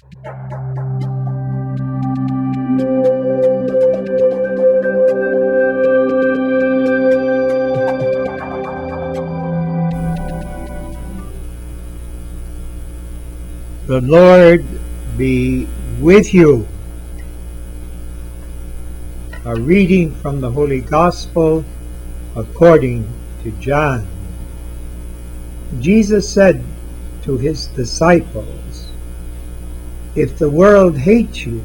The Lord be with you. A reading from the Holy Gospel according to John. Jesus said to his disciples, "If the world hates you,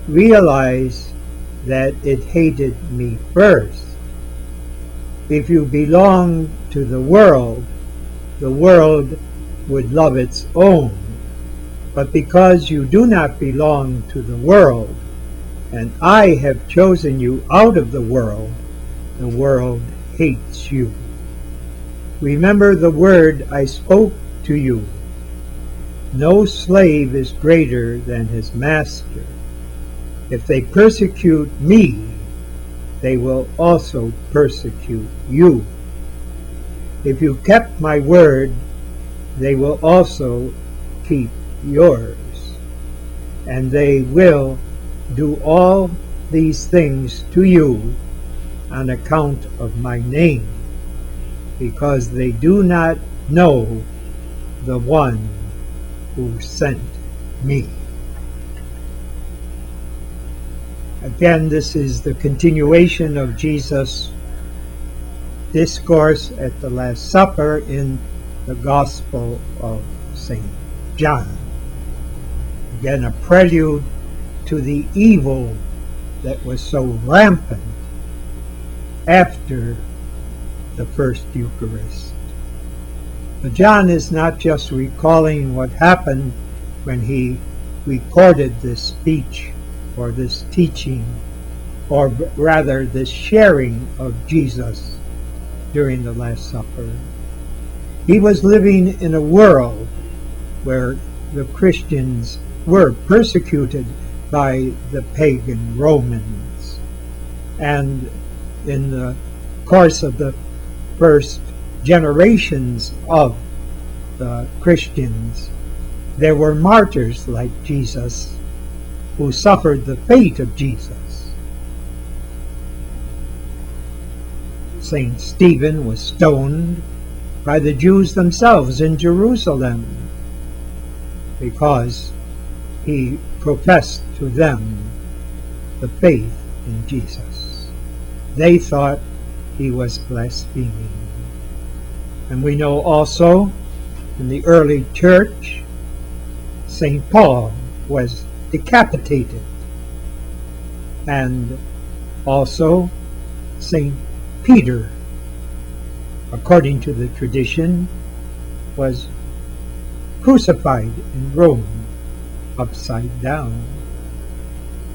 realize that it hated me first. If you belong to the world would love its own. But because you do not belong to the world, and I have chosen you out of the world hates you. Remember the word I spoke to you. No slave is greater than his master. If they persecute me, they will also persecute you. If you kept my word, they will also keep yours. And they will do all these things to you on account of my name, because they do not know the one who sent me." Again, this is the continuation of Jesus' discourse at the Last Supper in the Gospel of St. John. Again, a prelude to the evil that was so rampant after the first Eucharist. But John is not just recalling what happened when he recorded this speech or this teaching, or rather this sharing of Jesus during the Last Supper. He was living in a world where the Christians were persecuted by the pagan Romans. And in the course of the first generations of the Christians, there were martyrs like Jesus who suffered the fate of Jesus. Saint Stephen was stoned by the Jews themselves in Jerusalem because he professed to them the faith in Jesus. They thought he was blaspheming. And we know also in the early church, St. Paul was decapitated. And also St. Peter, according to the tradition, was crucified in Rome upside down.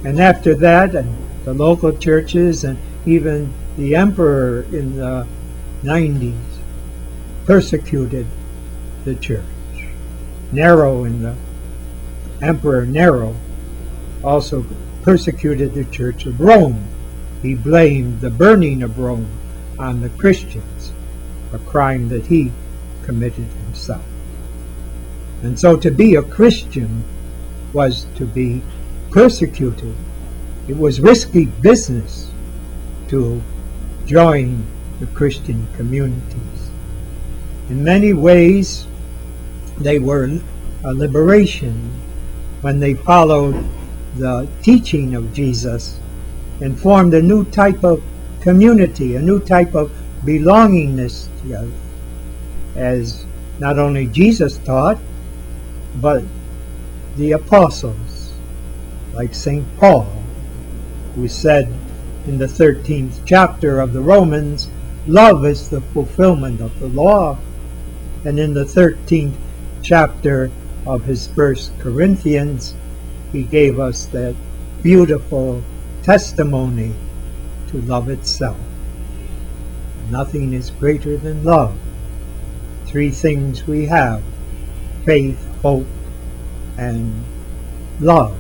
And after that, and the local churches and even the emperor in the 90s persecuted the church. Emperor Nero also persecuted the Church of Rome. He blamed the burning of Rome on the Christians, a crime that he committed himself. And so to be a Christian was to be persecuted. It was risky business to join the Christian communities. In many ways, they were a liberation when they followed the teaching of Jesus and formed a new type of community, a new type of belongingness together, as not only Jesus taught, but the apostles, like St. Paul, who said in the 13th chapter of the Romans, love is the fulfillment of the law. And in the 13th chapter of his 1 Corinthians, he gave us that beautiful testimony to love itself. Nothing is greater than love. Three things we have: faith, hope, and love.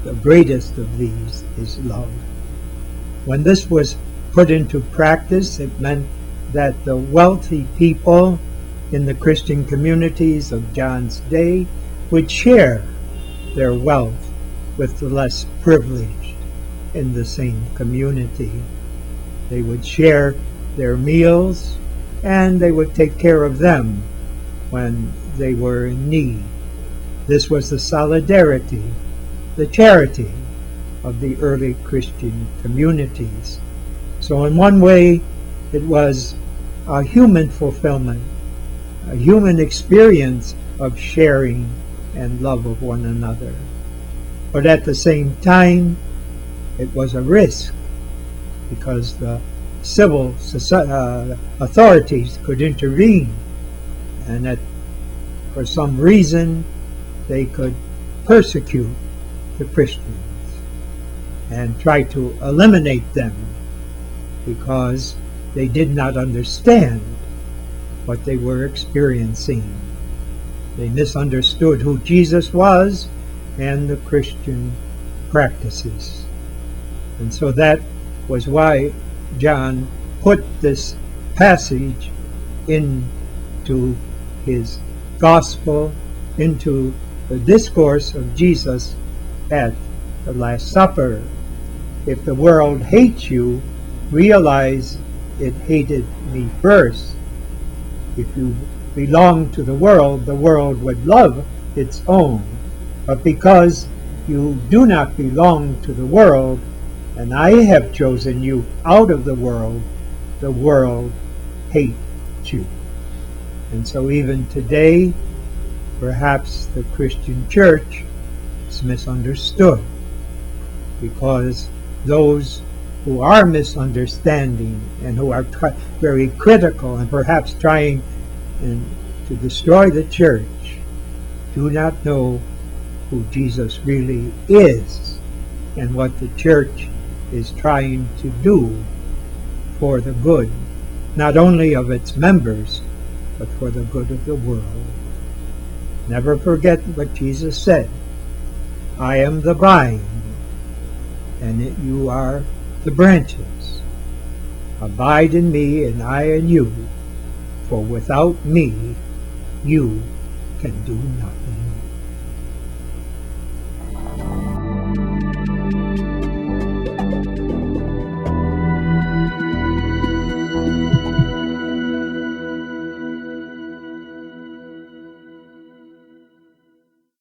The greatest of these is love. When this was put into practice, it meant that the wealthy people in the Christian communities of John's day would share their wealth with the less privileged in the same community. They would share their meals, and they would take care of them when they were in need. This was the solidarity, the charity of the early Christian communities. So in one way, it was a human fulfillment, a human experience of sharing and love of one another. But at the same time, it was a risk, because the civil authorities could intervene, and that for some reason they could persecute the Christians and try to eliminate them because they did not understand what they were experiencing. They misunderstood who Jesus was and the Christian practices. And so that was why John put this passage into his gospel, into the discourse of Jesus at the Last Supper. If the world hates you, realize it hated me first. If you belong to the world would love its own. But because you do not belong to the world, and I have chosen you out of the world hates you. And so even today, perhaps the Christian church is misunderstood, because those who are misunderstanding and who are very critical and perhaps trying to destroy the church do not know who Jesus really is and what the church is trying to do for the good, not only of its members, but for the good of the world. Never forget what Jesus said. I am the vine, and you are the branches. Abide in me, and I in you, for without me you can do nothing.